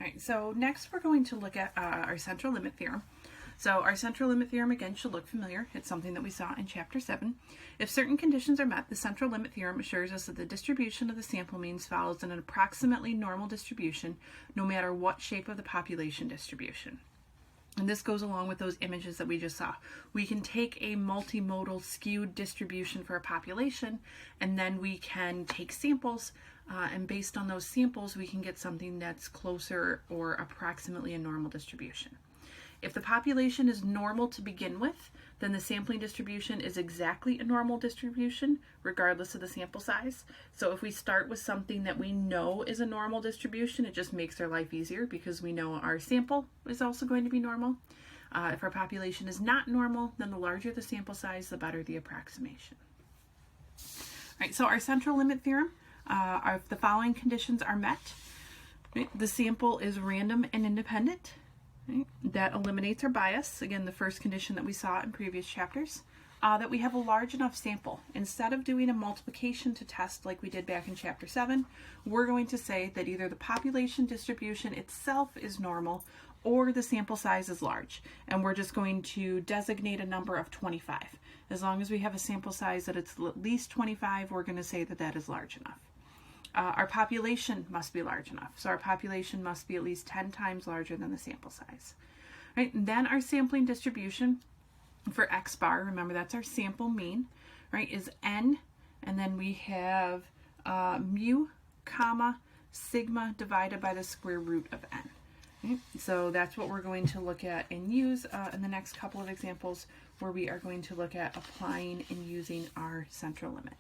All right, so next we're going to look at our central limit theorem. So our central limit theorem, again, should look familiar. It's something that we saw in Chapter 7. If certain conditions are met, the central limit theorem assures us that the distribution of the sample means follows an approximately normal distribution, no matter what shape of the population distribution. And this goes along with those images that we just saw. We can take a multimodal skewed distribution for a population, and then we can take samples, and based on those samples, we can get something that's closer or approximately a normal distribution. If the population is normal to begin with, then the sampling distribution is exactly a normal distribution, regardless of the sample size. So if we start with something that we know is a normal distribution, it just makes our life easier because we know our sample is also going to be normal. If our population is not normal, then the larger the sample size, the better the approximation. All right, so our central limit theorem, if the following conditions are met, right, the sample is random and independent. Right? That eliminates our bias. Again, the first condition that we saw in previous chapters. That we have a large enough sample. Instead of doing a multiplication to test like we did back in Chapter 7, we're going to say that either the population distribution itself is normal or the sample size is large. And we're just going to designate a number of 25. As long as we have a sample size that it's at least 25, we're going to say that that is large enough. Our population must be large enough. So our population must be at least 10 times larger than the sample size. Right? And then our sampling distribution for X bar, remember that's our sample mean, right, is N, and then we have mu, comma, sigma divided by the square root of N. Right? So that's what we're going to look at and use in the next couple of examples where we are going to look at applying and using our central limit.